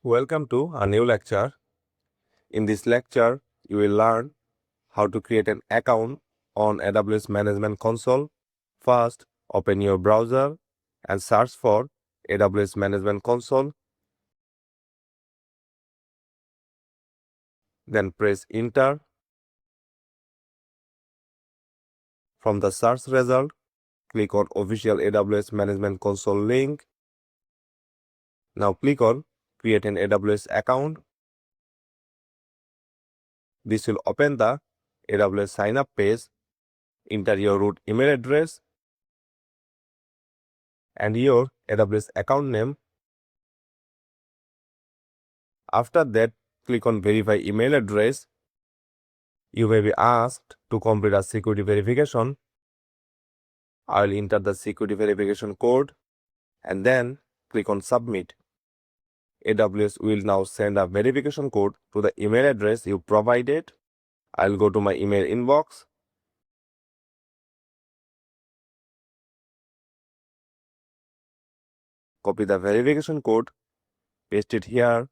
Welcome to a new lecture. In this lecture, you will learn how to create an account on AWS Management Console. First, open your browser and search for AWS Management Console. Then press Enter. From the search result, click on Official AWS Management Console link. Now click on Create an AWS account. This will open the AWS sign up page. Enter your root email address and your AWS account name. After that, click on Verify email address. You may be asked to complete a security verification. I will enter the security verification code and then click on Submit. AWS will now send a verification code to the email address you provided. I'll go to my email inbox. Copy the verification code, paste it here,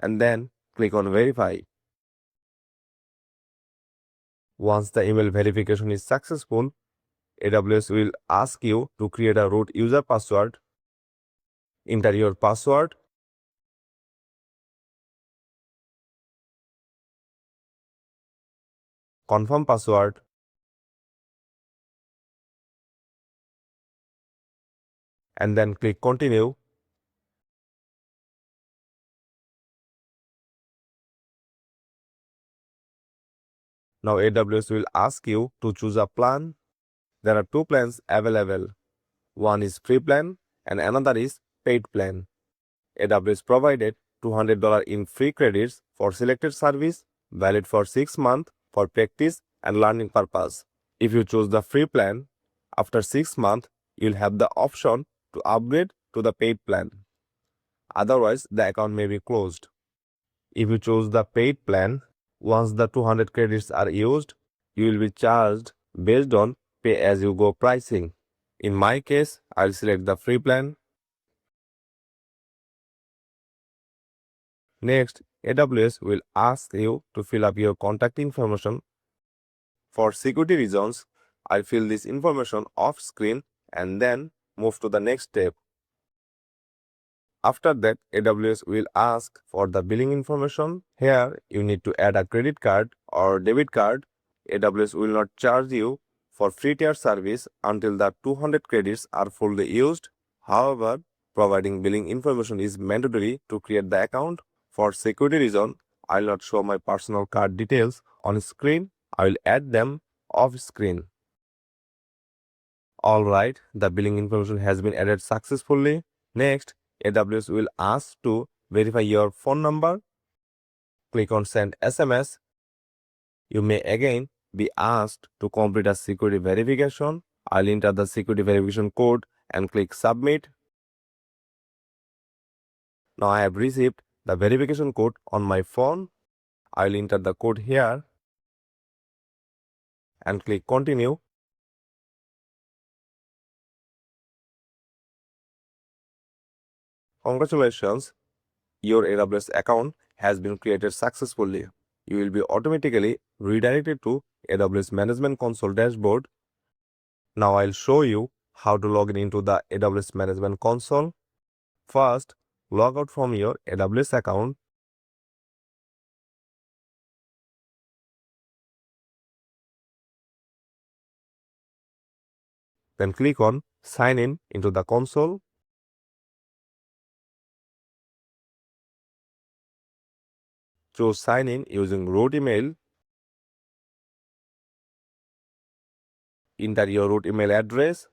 and then click on Verify. Once the email verification is successful, AWS will ask you to create a root user password. Enter your password. Confirm password. And then click Continue. Now AWS will ask you to choose a plan. There are two plans available. One is free plan and another is paid plan. AWS provided $200 in free credits for selected service, valid for 6 months for practice and learning purpose. If you choose the free plan, after 6 months, you'll have the option to upgrade to the paid plan. Otherwise, the account may be closed. If you choose the paid plan, once the 200 credits are used, you will be charged based on pay-as-you-go pricing. In my case, I'll select the free plan. Next, AWS will ask you to fill up your contact information. For security reasons, I'll fill this information off screen and then move to the next step. After that, AWS will ask for the billing information. Here, you need to add a credit card or debit card. AWS will not charge you for free tier service until the 200 credits are fully used. However, providing billing information is mandatory to create the account. For security reason, I will not show my personal card details on screen. I will add them off screen. Alright, the billing information has been added successfully. Next, AWS will ask to verify your phone number. Click on Send SMS. You may again be asked to complete a security verification. I'll enter the security verification code and click Submit. Now I have received the verification code on my phone. I'll enter the code here and click Continue. Congratulations, your AWS account has been created successfully. You will be automatically redirected to AWS Management Console dashboard. Now I'll show you how to log in into the AWS Management Console. First, log out from your AWS account. Then click on Sign in into the console. Choose Sign in using root email. Enter your root email address.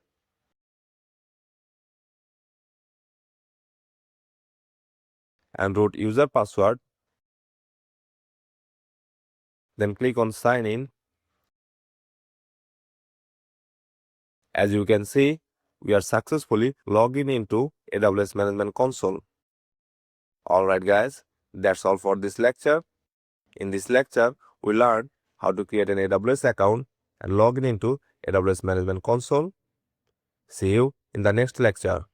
And root user password. Then click on Sign in. As you can see, we are successfully logged in into AWS Management Console. Alright guys, that's all for this lecture. In this lecture, we learned how to create an AWS account and log in into AWS Management Console. See you in the next lecture.